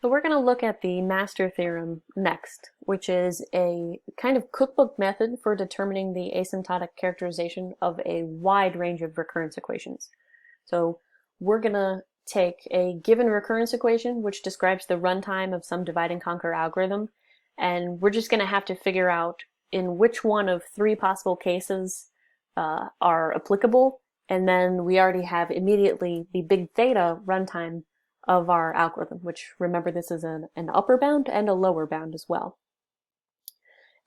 So we're going to look at the master theorem next, which is a kind of cookbook method for determining the asymptotic characterization of a wide range of recurrence equations. So we're going to take a given recurrence equation, which describes the runtime of some divide and conquer algorithm, and we're just going to have to figure out in which one of three possible cases are applicable, and then we already have immediately the big theta runtime of our algorithm, which, remember, this is an upper bound and a lower bound as well.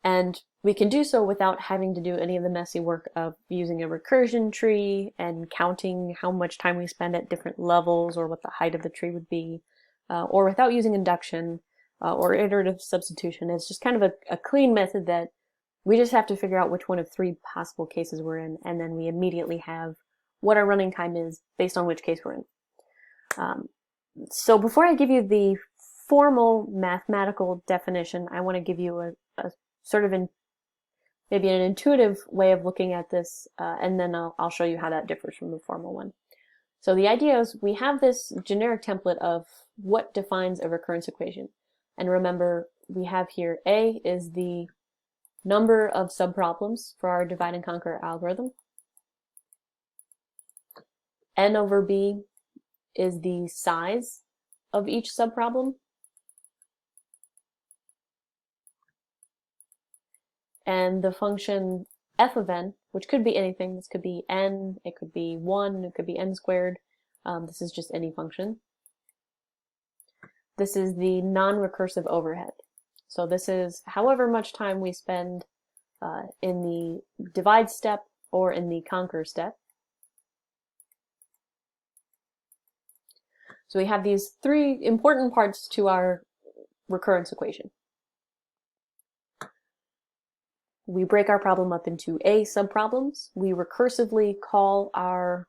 And we can do so without having to do any of the messy work of using a recursion tree and counting how much time we spend at different levels or what the height of the tree would be, or without using induction or iterative substitution. It's just kind of a clean method that we just have to figure out which one of three possible cases we're in, and then we immediately have what our running time is based on which case we're in. So before I give you the formal mathematical definition, I want to give you a sort of maybe an intuitive way of looking at this, and then I'll show you how that differs from the formal one. So the idea is we have this generic template of what defines a recurrence equation. And remember, we have here A is the number of subproblems for our divide and conquer algorithm. N over B is the size of each subproblem. And the function f of n, which could be anything, this could be n, it could be 1, it could be n squared, this is just any function. This is the non-recursive overhead. So this is however much time we spend in the divide step or in the conquer step. So we have these three important parts to our recurrence equation. We break our problem up into A subproblems. We recursively call our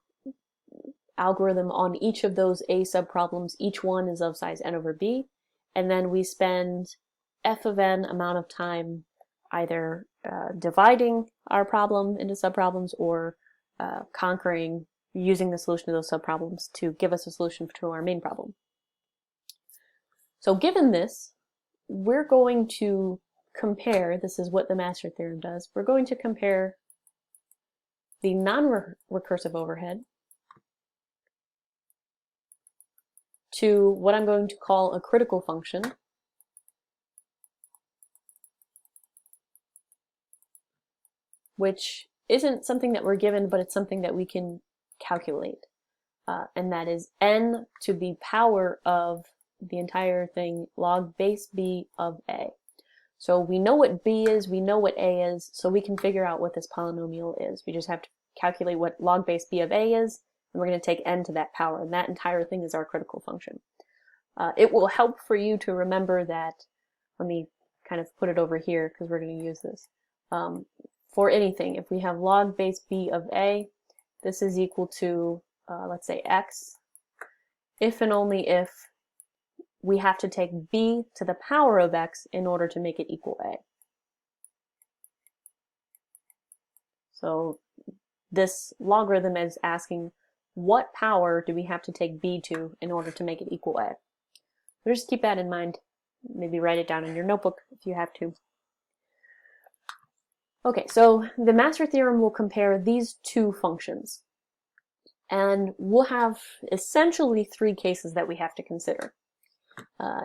algorithm on each of those A subproblems. Each one is of size n over b. And then we spend f of n amount of time either dividing our problem into subproblems or conquering, using the solution to those subproblems to give us a solution to our main problem. So given this, we're going to compare, this is what the master theorem does, we're going to compare the non-recursive overhead to what I'm going to call a critical function, which isn't something that we're given, but it's something that we can calculate. And that is n to the power of the entire thing log base b of a. So we know what b is, we know what a is, so we can figure out what this polynomial is. We just have to calculate what log base b of a is, and we're going to take n to that power, and that entire thing is our critical function. It will help for you to remember that, let me kind of put it over here because we're going to use this. For anything, if we have log base b of a, this is equal to, let's say, x, if and only if we have to take b to the power of x in order to make it equal a. So this logarithm is asking what power do we have to take b to in order to make it equal a. So just keep that in mind. Maybe write it down in your notebook if you have to. Okay, so the master theorem will compare these two functions. And we'll have essentially three cases that we have to consider.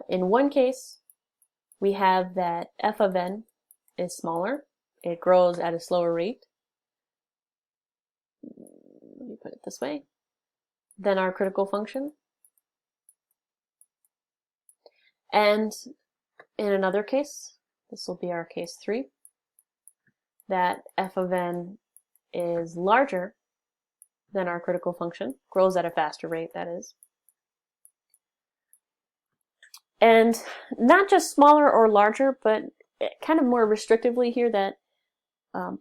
In one case, we have that f of n is smaller. It grows at a slower rate. Let me put it this way. Than our critical function. And in another case, this will be our case 3, that f of n is larger than our critical function, grows at a faster rate, that is. And not just smaller or larger, but kind of more restrictively here that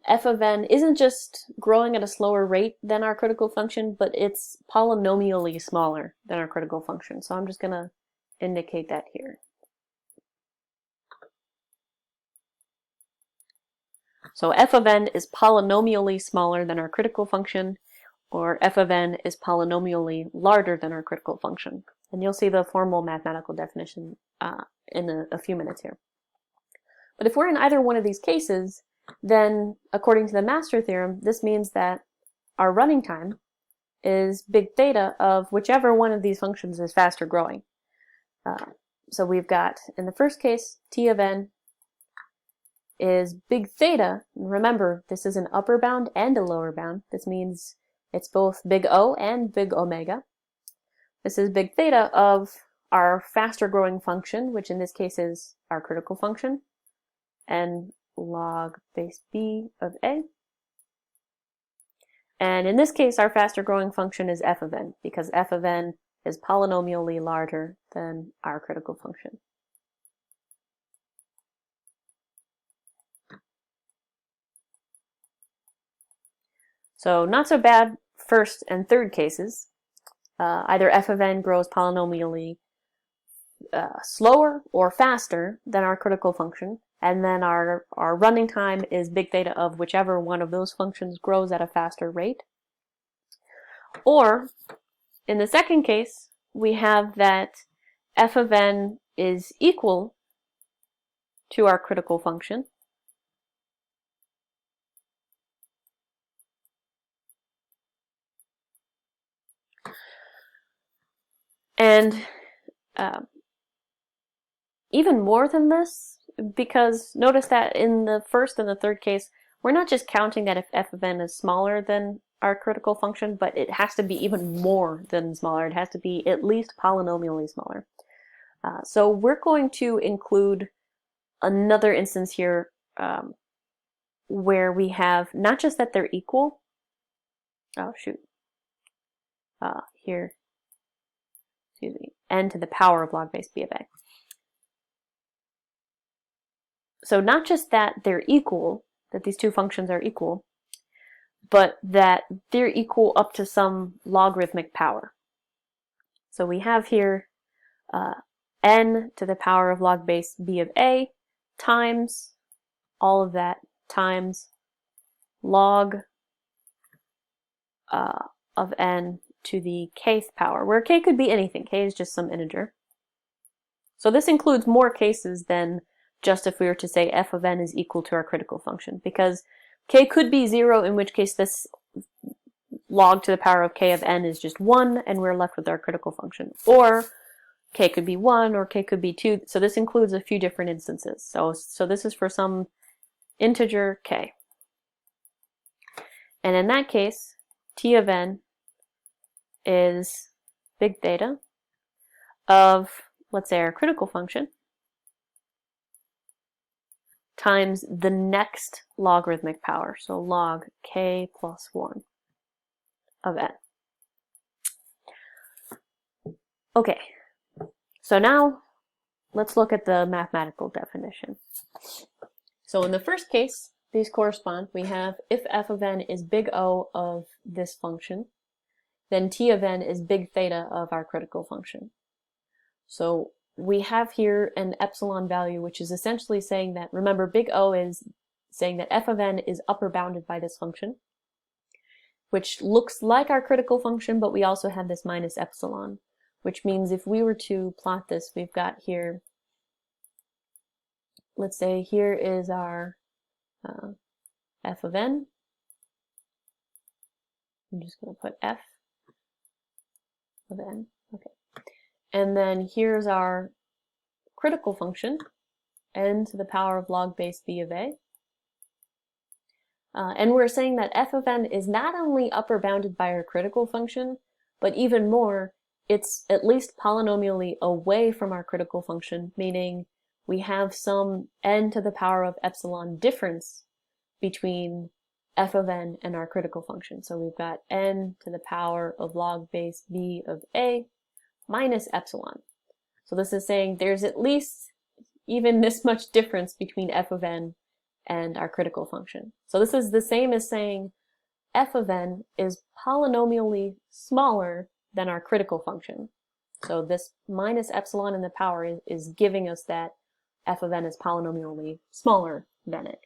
f of n isn't just growing at a slower rate than our critical function, but it's polynomially smaller than our critical function. So I'm just going to indicate that here. So f of n is polynomially smaller than our critical function, or f of n is polynomially larger than our critical function. And you'll see the formal mathematical definition in a few minutes here. But if we're in either one of these cases, then according to the master theorem, this means that our running time is big theta of whichever one of these functions is faster growing. So we've got, in the first case, t of n is big theta. Remember, this is an upper bound and a lower bound. This means it's both big O and big omega. This is big theta of our faster growing function, which in this case is our critical function, n log base b of a. And in this case, our faster growing function is f of n, because f of n is polynomially larger than our critical function. So not so bad first and third cases. Either f of n grows polynomially slower or faster than our critical function, and then our running time is big theta of whichever one of those functions grows at a faster rate. Or, in the second case, we have that f of n is equal to our critical function, and even more than this, because notice that in the first and the third case, we're not just counting that if f of n is smaller than our critical function, but it has to be even more than smaller. It has to be at least polynomially smaller. So we're going to include another instance here where we have not just that they're equal. Oh, shoot. Here, excuse me, n to the power of log base b of a. So not just that they're equal, that these two functions are equal, but that they're equal up to some logarithmic power. So we have here n to the power of log base b of a times all of that times log of n to the kth power, where k could be anything. K is just some integer. So this includes more cases than just if we were to say f of n is equal to our critical function, because k could be 0, in which case this log to the power of k of n is just 1, and we're left with our critical function. Or k could be 1, or k could be 2. So this includes a few different instances. So this is for some integer k. And in that case, t of n is big theta of, let's say, our critical function times the next logarithmic power, so log k plus 1 of n. Okay, so now let's look at the mathematical definition. So in the first case, these correspond. We have if f of n is big O of this function, then t of n is big theta of our critical function. So we have here an epsilon value, which is essentially saying that, remember, big O is saying that f of n is upper bounded by this function, which looks like our critical function, but we also have this minus epsilon, which means if we were to plot this, we've got here, let's say here is our f of n. I'm just going to put f of n. Okay. And then here's our critical function, n to the power of log base b of a. And we're saying that f of n is not only upper bounded by our critical function, but even more, it's at least polynomially away from our critical function, meaning we have some n to the power of epsilon difference between f of n and our critical function. So we've got n to the power of log base b of a minus epsilon. So this is saying there's at least even this much difference between f of n and our critical function. So this is the same as saying f of n is polynomially smaller than our critical function. So this minus epsilon in the power is giving us that f of n is polynomially smaller than it.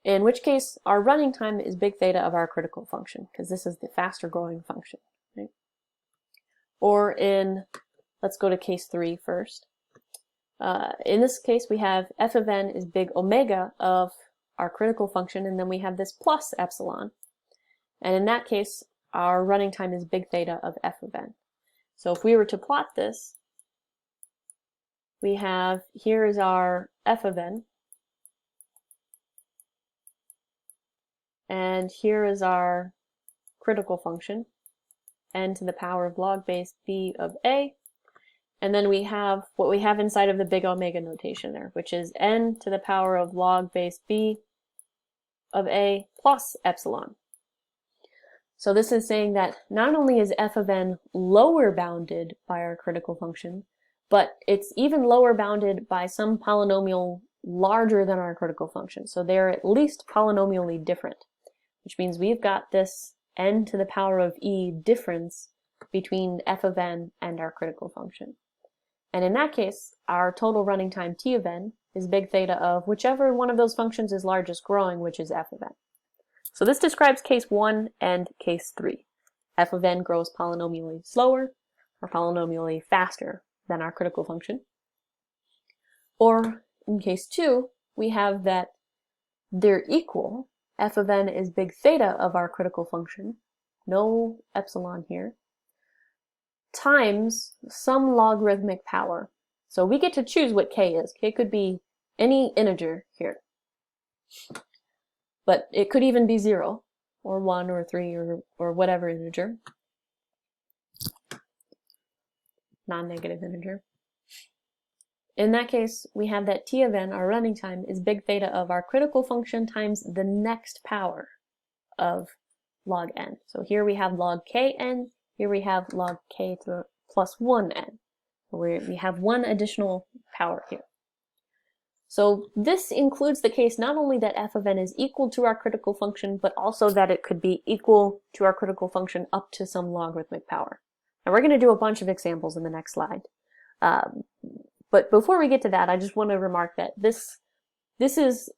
In which case, our running time is big theta of our critical function, because this is the faster growing function. Right? Or in let's go to case 3 first. In this case, we have f of n is big omega of our critical function, and then we have this plus epsilon. And in that case, our running time is big theta of f of n. So if we were to plot this, we have, here is our f of n, and here is our critical function, n to the power of log base b of a, and then we have what we have inside of the big omega notation there, which is n to the power of log base b of a plus epsilon. So this is saying that not only is f of n lower bounded by our critical function, but it's even lower bounded by some polynomial larger than our critical function. So they're at least polynomially different, which means we've got this n to the power of e difference between f of n and our critical function. And in that case, our total running time t of n is big theta of whichever one of those functions is largest growing, which is f of n. So this describes case 1 and case 3. F of n grows polynomially slower or polynomially faster than our critical function. Or in case 2, we have that they're equal. F of n is big theta of our critical function, no epsilon here, times some logarithmic power. So we get to choose what k is. K could be any integer here. But it could even be 0, or 1, or 3, or whatever integer. Non-negative integer. In that case, we have that t of n, our running time, is big theta of our critical function times the next power of log n. So here we have log kn, here we have log k to the plus 1n. We have one additional power here. So this includes the case not only that f of n is equal to our critical function, but also that it could be equal to our critical function up to some logarithmic power. Now we're going to do a bunch of examples in the next slide. But before we get to that, I just want to remark that this is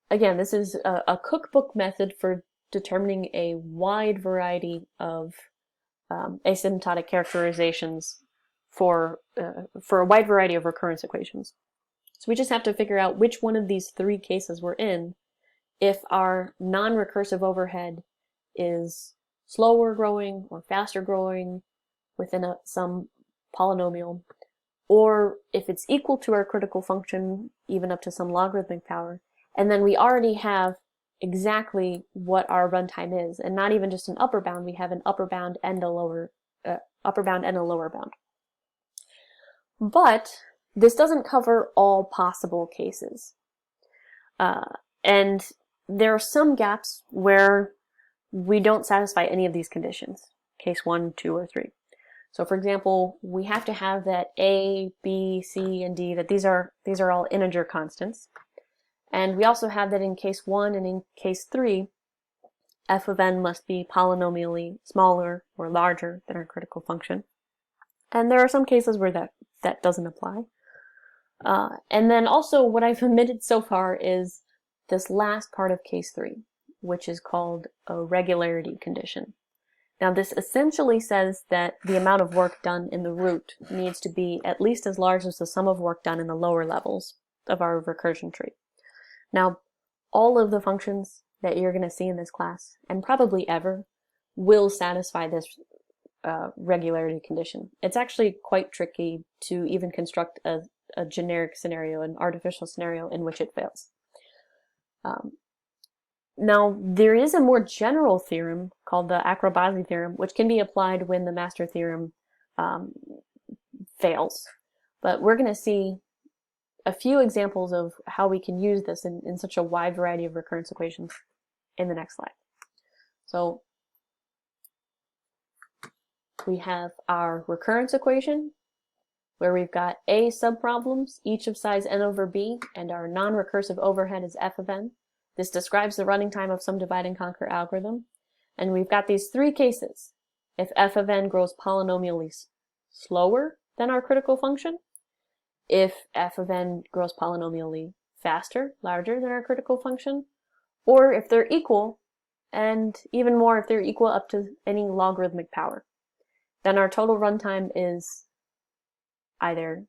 a cookbook method for determining a wide variety of asymptotic characterizations for a wide variety of recurrence equations. So we just have to figure out which one of these 3 cases we're in if our non-recursive overhead is slower growing or faster growing within some polynomial, or if it's equal to our critical function even up to some logarithmic power, and then we already have exactly what our runtime is, and not even just an upper bound, we have an upper bound and a lower bound. But this doesn't cover all possible cases. And there are some gaps where we don't satisfy any of these conditions, case 1, 2, or 3. So for example, we have to have that a, b, c, and d, that these are all integer constants. And we also have that in case 1 and in case 3, f of n must be polynomially smaller or larger than our critical function. And there are some cases where that doesn't apply. And then also what I've omitted so far is this last part of case 3, which is called a regularity condition. Now this essentially says that the amount of work done in the root needs to be at least as large as the sum of work done in the lower levels of our recursion tree. Now all of the functions that you're going to see in this class, and probably ever, will satisfy this regularity condition. It's actually quite tricky to even construct a generic scenario, an artificial scenario in which it fails. Now, there is a more general theorem called the Acrobasi theorem, which can be applied when the master theorem fails. But we're going to see a few examples of how we can use this in such a wide variety of recurrence equations in the next slide. So we have our recurrence equation, where we've got a subproblems, each of size n over b, and our non-recursive overhead is f of n. This describes the running time of some divide and conquer algorithm. And we've got these 3 cases. If f of n grows polynomially slower than our critical function, if f of n grows polynomially faster, larger than our critical function, or if they're equal, and even more if they're equal up to any logarithmic power. Then our total runtime is either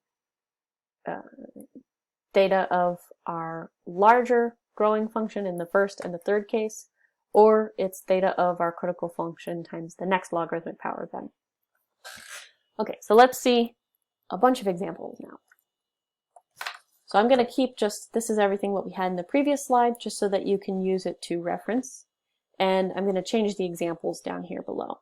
theta of our larger growing function in the first and the third case, or it's theta of our critical function times the next logarithmic power of n. Okay, so let's see a bunch of examples now. So I'm going to keep this is everything what we had in the previous slide, just so that you can use it to reference. And I'm going to change the examples down here below.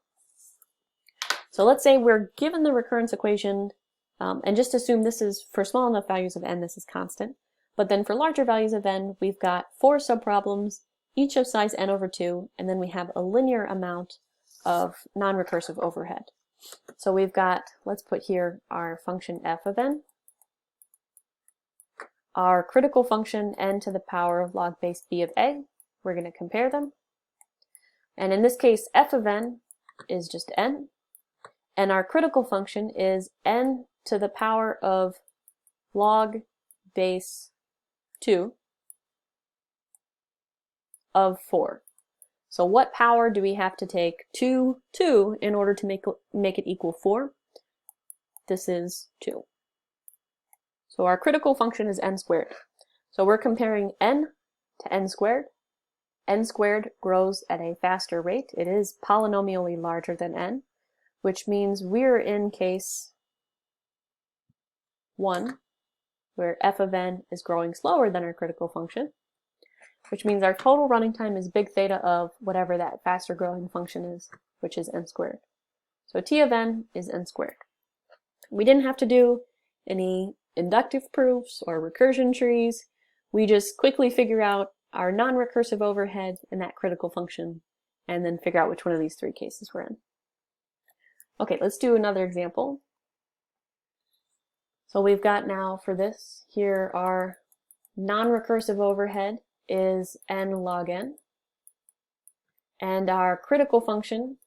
So let's say we're given the recurrence equation, and just assume this is, for small enough values of n, this is constant. But then for larger values of n, we've got 4 subproblems, each of size n over 2, and then we have a linear amount of non-recursive overhead. So we've got, let's put here our function f of n, our critical function n to the power of log base b of a. We're going to compare them. And in this case, f of n is just n, and our critical function is n to the power of log base 2 of 4. So what power do we have to take to 2 in order to make it equal 4? This is 2. So our critical function is n squared. So we're comparing n to n squared. N squared grows at a faster rate. It is polynomially larger than n, which means we're in case 1, where f of n is growing slower than our critical function, which means our total running time is big theta of whatever that faster growing function is, which is n squared. So t of n is n squared. We didn't have to do any inductive proofs or recursion trees. We just quickly figure out our non-recursive overhead and that critical function, and then figure out which one of these 3 cases we're in. Okay, let's do another example. So we've got now for this, here our non-recursive overhead is n log n, and our critical function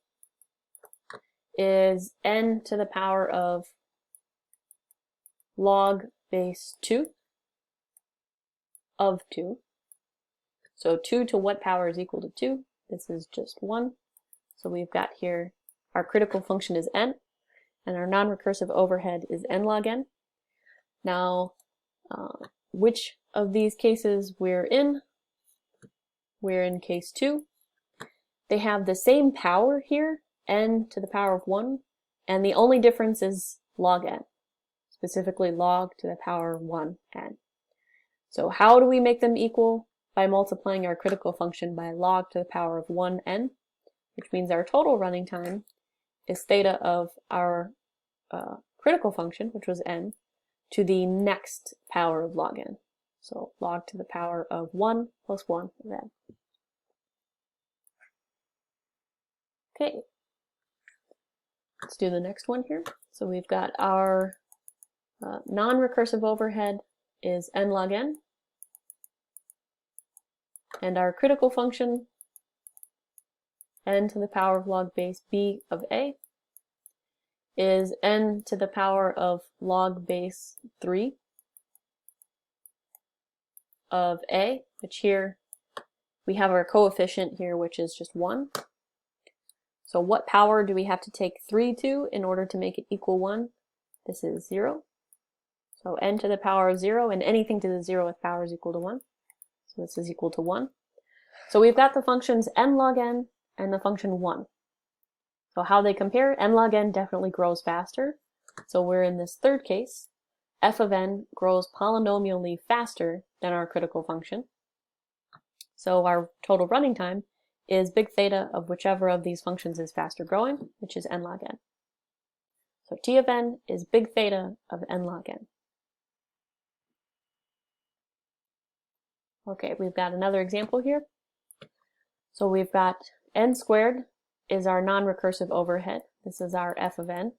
is n to the power of log base 2 of 2. So 2 to what power is equal to 2? This is just 1. So we've got here our critical function is n, and our non-recursive overhead is n log n. Now, which of these cases we're in? We're in case 2. They have the same power here, n to the power of 1, and the only difference is log n, specifically log to the power of 1 n. So how do we make them equal? By multiplying our critical function by log to the power of 1 n, which means our total running time is theta of our critical function, which was n, to the next power of log n. So log to the power of 1 plus 1 of n. Okay, let's do the next one here. So we've got our non-recursive overhead is n log n, and our critical function, n to the power of log base b of a, is n to the power of log base 3 of a, which here we have our coefficient here, which is just 1. So what power do we have to take 3 to in order to make it equal 1? This is 0. So n to the power of 0, and anything to the 0th power is equal to 1. So this is equal to 1. So we've got the functions n log n and the function 1. So how they compare? N log n definitely grows faster. So we're in this third case. F of n grows polynomially faster than our critical function. So our total running time is big theta of whichever of these functions is faster growing, which is n log n. So t of n is big theta of n log n. Okay, we've got another example here. So we've got n squared is our non-recursive overhead. This is our f of n.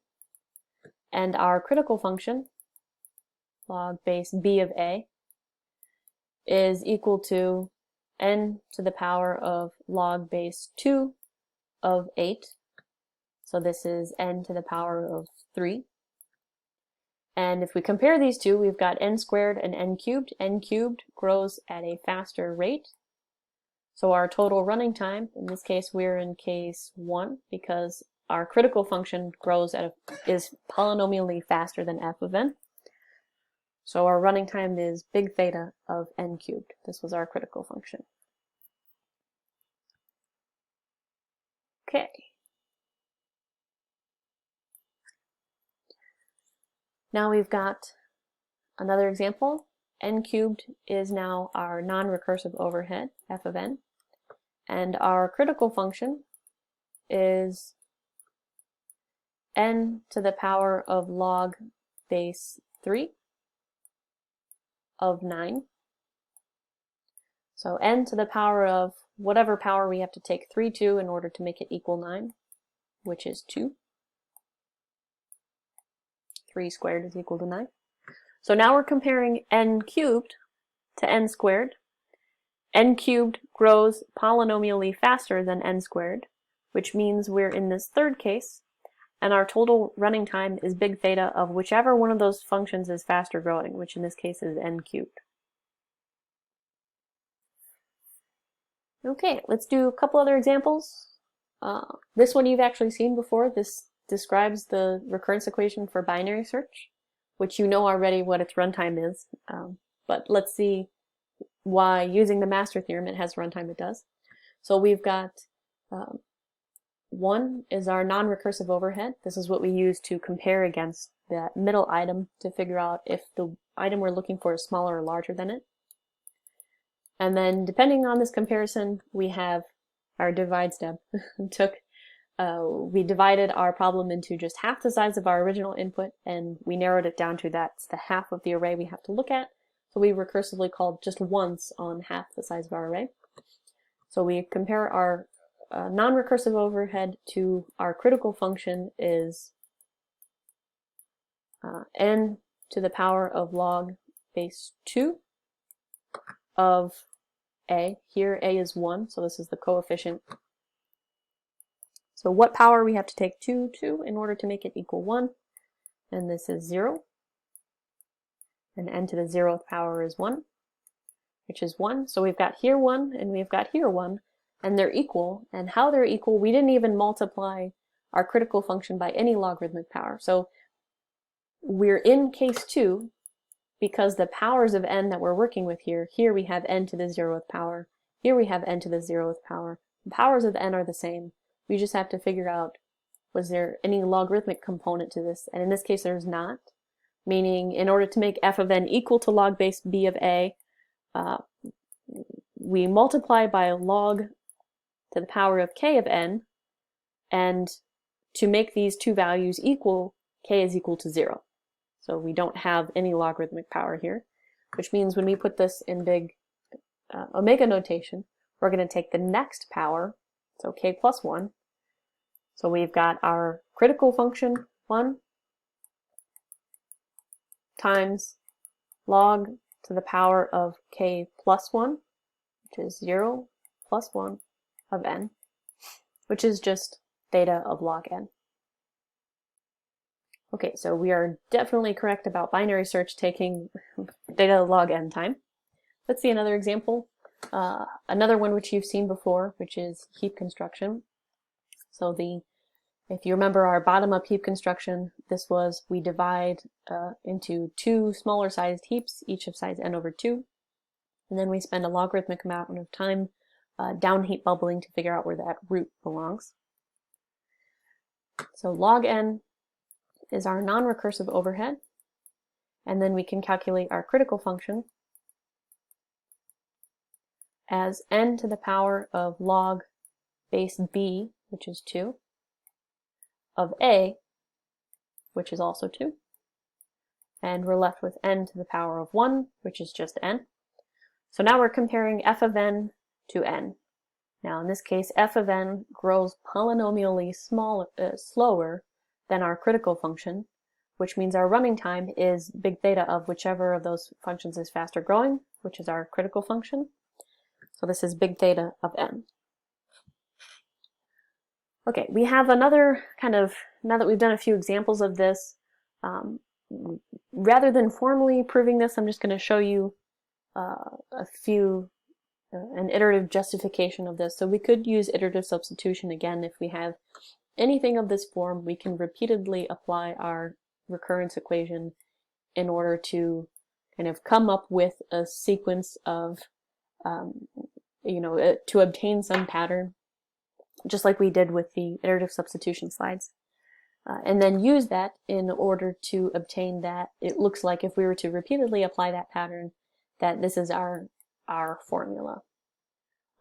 And our critical function, log base b of a, is equal to n to the power of log base 2 of 8. So this is n to the power of 3. And if we compare these two, we've got n squared and n cubed. N cubed grows at a faster rate. So our total running time, in this case we're in case 1 because our critical function is polynomially faster than f of n. So our running time is big theta of n cubed. This was our critical function. Okay. Now we've got another example. N cubed is now our non-recursive overhead, f of n. And our critical function is n to the power of log base 3 of 9. So n to the power of whatever power we have to take 3 to in order to make it equal 9, which is 2. 3 squared is equal to 9. So now we're comparing n cubed to n squared. N cubed grows polynomially faster than n squared, which means we're in this third case, and our total running time is big theta of whichever one of those functions is faster growing, which in this case is n cubed. Okay, let's do a couple other examples. This one you've actually seen before. This describes the recurrence equation for binary search, which you know already what its runtime is, but let's see why using the master theorem it has runtime it does. So we've got 1 is our non-recursive overhead. This is what we use to compare against that middle item to figure out if the item we're looking for is smaller or larger than it. And then depending on this comparison, we have our divide step. We divided our problem into just half the size of our original input, and we narrowed it down to that's the half of the array we have to look at. So we recursively called just once on half the size of our array. So we compare our non-recursive overhead to our critical function is n to the power of log base 2 of a. Here a is 1, so this is the coefficient. So what power we have to take 2 to in order to make it equal 1, and this is 0. And n to the 0th power is 1, which is 1. So we've got here 1, and we've got here 1, and they're equal. And how they're equal, we didn't even multiply our critical function by any logarithmic power. So we're in case 2 because the powers of n that we're working with here we have n to the 0th power, here we have n to the 0th power. The powers of n are the same. We just have to figure out, was there any logarithmic component to this? And in this case, there's not. Meaning, in order to make f of n equal to log base b of a, we multiply by log to the power of k of n, and to make these two values equal, k is equal to 0. So we don't have any logarithmic power here, which means when we put this in big omega notation, we're going to take the next power, so k plus 1. So we've got our critical function 1 times log to the power of k plus 1, which is 0 plus 1 of n, which is just theta of log n. Okay, so we are definitely correct about binary search taking theta log n time. Let's see another example. Another one which you've seen before, which is heap construction. So if you remember our bottom-up heap construction, this was we divide into 2 smaller sized heaps, each of size n over 2, and then we spend a logarithmic amount of time down heap bubbling to figure out where that root belongs. So log n is our non-recursive overhead, and then we can calculate our critical function as n to the power of log base b, which is 2, of a, which is also 2, and we're left with n to the power of 1, which is just n. So now we're comparing f of n to n. Now in this case, f of n grows polynomially slower than our critical function, which means our running time is big theta of whichever of those functions is faster growing, which is our critical function. So this is big theta of n. Okay, we have another kind of, now that we've done a few examples of this, rather than formally proving this, I'm just going to show you an iterative justification of this. So we could use iterative substitution again if we have anything of this form, we can repeatedly apply our recurrence equation in order to kind of come up with a sequence of, to obtain some pattern, just like we did with the iterative substitution slides. And then use that in order to obtain that it looks like if we were to repeatedly apply that pattern, that this is our formula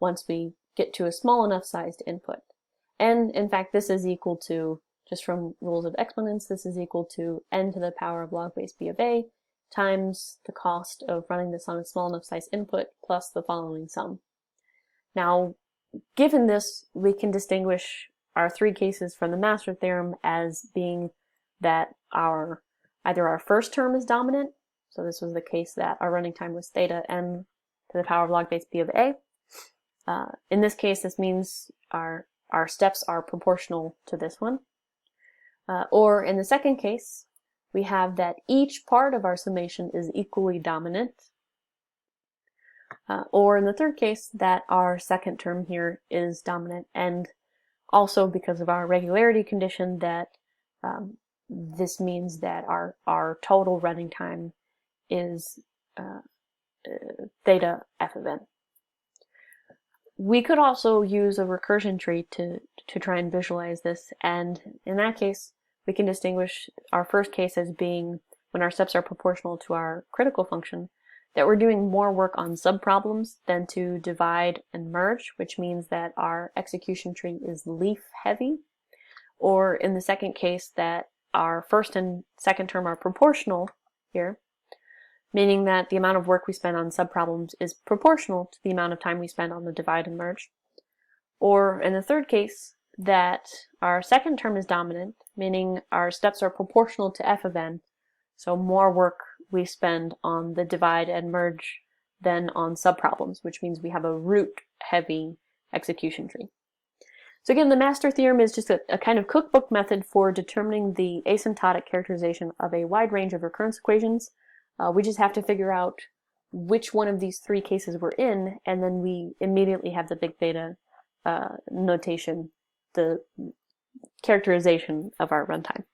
once we get to a small enough sized input. And in fact, this is equal to, just from rules of exponents, this is equal to n to the power of log base b of a times the cost of running this on a small enough size input plus the following sum. Now, given this, we can distinguish our three cases from the master theorem as being that either our first term is dominant, so this was the case that our running time was theta n to the power of log base b of a. In this case, this means our steps are proportional to this one. Or in the second case, we have that each part of our summation is equally dominant. Or in the third case, that our second term here is dominant, and also because of our regularity condition, that this means that our total running time is theta f of n. We could also use a recursion tree to try and visualize this, and in that case, we can distinguish our first case as being when our steps are proportional to our critical function, that we're doing more work on subproblems than to divide and merge, which means that our execution tree is leaf heavy. Or in the second case, that our first and second term are proportional here, meaning that the amount of work we spend on subproblems is proportional to the amount of time we spend on the divide and merge. Or in the third case, that our second term is dominant, meaning our steps are proportional to f of n, so more work we spend on the divide and merge than on subproblems, which means we have a root-heavy execution tree. So again, the master theorem is just a kind of cookbook method for determining the asymptotic characterization of a wide range of recurrence equations. We just have to figure out which one of these three cases we're in, and then we immediately have the big theta notation, the characterization of our runtime.